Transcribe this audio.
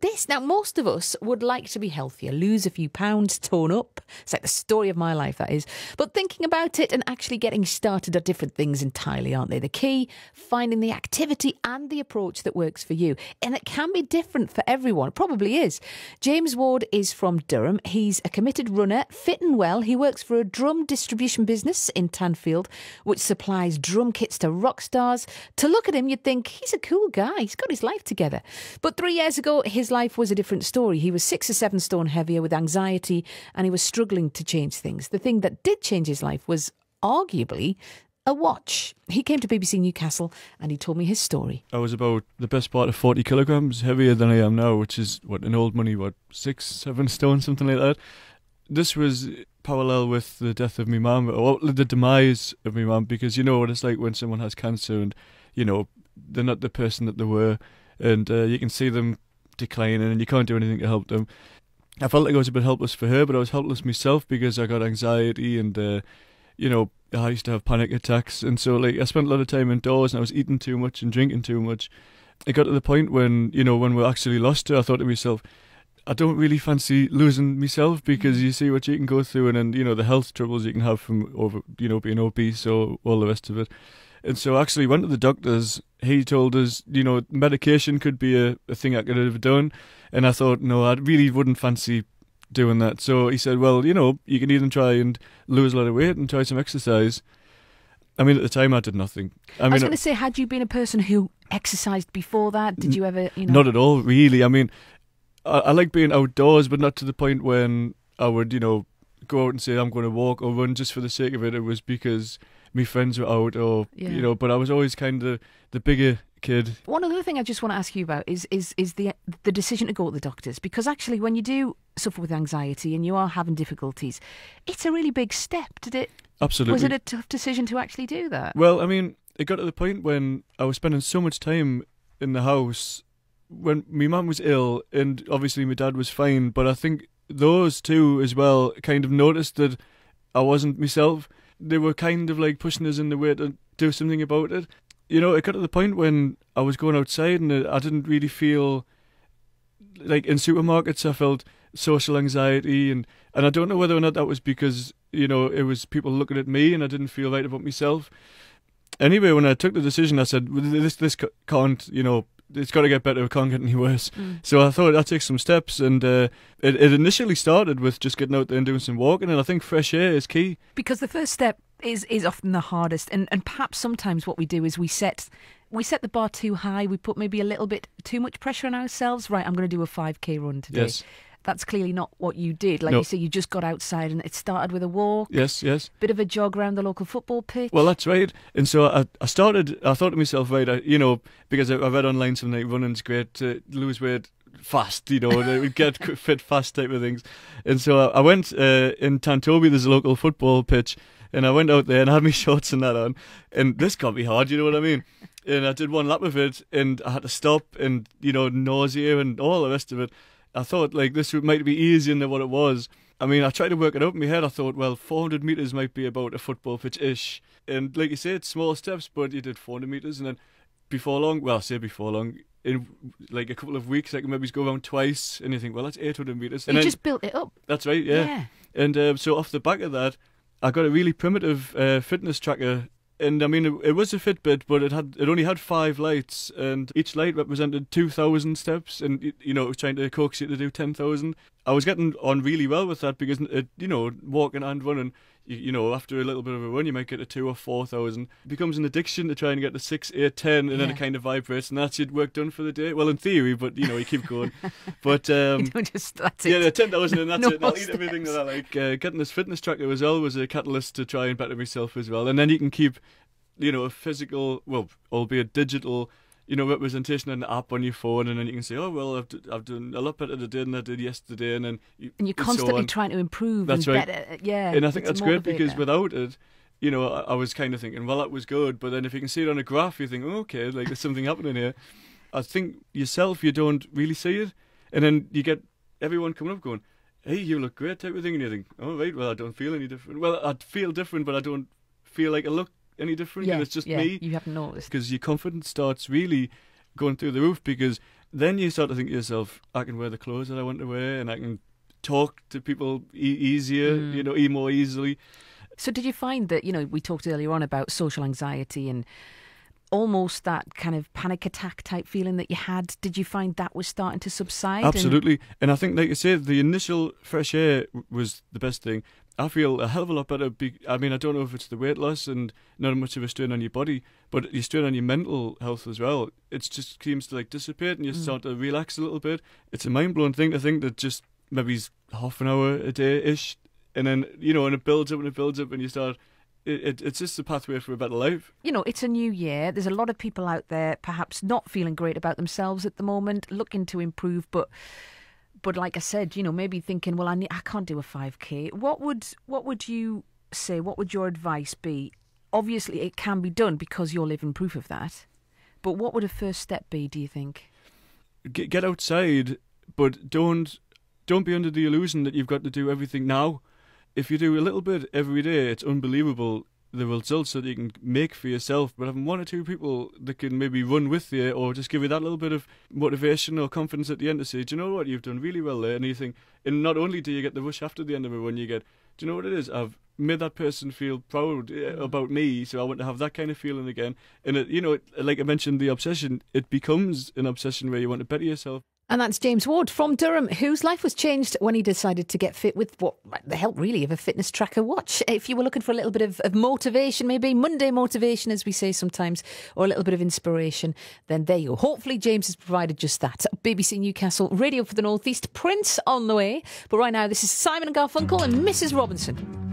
this. Now, most of us would like to be healthier, lose a few pounds, tone up. It's like the story of my life, that is. But thinking about it and actually getting started are different things entirely, aren't they? The key, finding the activity and the approach that works for you. And it can be different for everyone. It probably is. James Ward is from Durham. He's a committed runner, fit and well. He works for a drum distribution business in Tanfield, which supplies drum kits to rock stars. To look at him, you'd think he's a cool guy. He's got his life together. But 3 years ago, his life was a different story. He was 6 or 7 stone heavier with anxiety, and he was struggling to change things. The thing that did change his life was arguably a watch. He came to BBC Newcastle and he told me his story. I was about the best part of 40 kilograms heavier than I am now, which is, in old money, 6, 7 stone, something like that. This was parallel with the death of my mum, or the demise of my mum, because you know what it's like when someone has cancer and, you know, they're not the person that they were, and you can see them declining and you can't do anything to help them. I felt like I was a bit helpless for her, but I was helpless myself because I got anxiety and, you know, I used to have panic attacks, and so like I spent a lot of time indoors and I was eating too much and drinking too much. It got to the point when, you know, when we actually lost her, I thought to myself, I don't really fancy losing myself, because you see what you can go through, and you know, the health troubles you can have from being obese or all the rest of it. And so I actually went to the doctors. He told us, you know, medication could be a thing I could have done, and I thought, no, I really wouldn't fancy doing that. So he said, well, you know, you can even try and lose a lot of weight and try some exercise. I mean, at the time I did nothing. I was going to say, had you been a person who exercised before that? Did you ever, you know? Not at all, really. I mean, I like being outdoors, but not to the point when I would, you know, go out and say I'm going to walk or run just for the sake of it. It was because my friends were out, or you know. But I was always kind of the bigger kid. One other thing I just want to ask you about is the decision to go to the doctors, because actually, when you do suffer with anxiety and you are having difficulties, it's a really big step. Did it? Absolutely. Was it a tough decision to actually do that? Well, I mean, it got to the point when I was spending so much time in the house. When my mum was ill, and obviously my dad was fine, but I think those two as well kind of noticed that I wasn't myself. They were kind of like pushing us in the way to do something about it. You know, it got to the point when I was going outside and I didn't really feel like, in supermarkets I felt social anxiety, and I don't know whether or not that was because, you know, it was people looking at me and I didn't feel right about myself. Anyway, when I took the decision, I said, this can't, you know, it's got to get better, it can't get any worse. So I thought I'd take some steps, and it initially started with just getting out there and doing some walking, and I think fresh air is key. Because the first step is often the hardest, and perhaps sometimes what we do is we set the bar too high, we put maybe a little bit too much pressure on ourselves. Right, I'm going to do a 5k run today. Yes. That's clearly not what you did. Like you say, you just got outside and it started with a walk. Yes. Bit of a jog around the local football pitch. Well, that's right. And so I thought to myself, right, you know, because I read online something like running's great to lose weight fast, you know, and get fit fast type of things. And so I went in Tantoby, there's a local football pitch, and I went out there and I had my shorts and that on. And this can't be hard, you know what I mean? And I did one lap of it and I had to stop, and, you know, nausea and all the rest of it. I thought, like, this might be easier than what it was. I mean, I tried to work it out in my head. I thought, well, 400 metres might be about a football pitch-ish. And like you say, it's small steps, but you did 400 metres. And then before long, in like a couple of weeks, I can maybe go around twice. And you think, well, that's 800 metres. And you just built it up. That's right, yeah. And so off the back of that, I got a really primitive fitness tracker. And I mean, it was a Fitbit, but it only had 5 lights, and each light represented 2,000 steps, and you know, it was trying to coax you to do 10,000. I was getting on really well with that because you know, walking and running, you know, after a little bit of a run, you might get to 2,000 or 4,000. It becomes an addiction to try and get to 6, 8, 10, and then it kind of vibrates, and that's your work done for the day. Well, in theory, but you know, you keep going. But you don't just, that's it. Yeah, 10,000, and that's No it. And I'll eat steps. everything that I like. Getting this fitness tracker as well was a catalyst to try and better myself as well, and then you can keep, you know, a physical, well, albeit digital, you know, representation in an app on your phone, and then you can say, oh, well, I've done a lot better today than I did yesterday, and then you're constantly trying to improve. That's and right. Better. Yeah, and I think that's great, because without it, you know, I was kind of thinking, well, that was good, but then if you can see it on a graph, you think, oh, okay, like there's something happening here. I think yourself, you don't really see it, and then you get everyone coming up going, hey, you look great type of thing, and you think, oh, right, well, I don't feel any different. Well, I feel different, but I don't feel like I look any different, and it's just me. You haven't noticed. Because your confidence starts really going through the roof, because then you start to think to yourself, I can wear the clothes that I want to wear, and I can talk to people easier, more easily. So did you find that, we talked earlier on about social anxiety and almost that kind of panic attack type feeling that you had, did you find that was starting to subside? Absolutely. And I think, like you said, the initial fresh air was the best thing. I feel a hell of a lot better. I don't know if it's the weight loss and not much of a strain on your body, but you strain on your mental health as well. It just seems to dissipate and you start to relax a little bit. It's a mind-blowing thing to think that just maybe half an hour a day-ish, and then, and it builds up and you start... It's just a pathway for a better life. It's a new year. There's a lot of people out there perhaps not feeling great about themselves at the moment, looking to improve, but like I said, maybe thinking, well, I can't do a 5K. What would you say? What would your advice be? Obviously, it can be done because you're living proof of that. But what would a first step be, do you think? Get outside, but don't be under the illusion that you've got to do everything now. If you do a little bit every day, it's unbelievable the results that you can make for yourself. But having one or two people that can maybe run with you or just give you that little bit of motivation or confidence at the end to say, do you know what, you've done really well there. And you think, and not only do you get the rush after the end of it when you get, do you know what it is? I've made that person feel proud about me, so I want to have that kind of feeling again. And, like I mentioned, the obsession, it becomes an obsession where you want to better yourself. And that's James Ward from Durham, whose life was changed when he decided to get fit with the help, really, of a fitness tracker watch. If you were looking for a little bit of motivation, maybe Monday motivation, as we say sometimes, or a little bit of inspiration, then there you go. Hopefully James has provided just that. BBC Newcastle, Radio for the North East, Prince on the way. But right now, this is Simon and Garfunkel and Mrs. Robinson.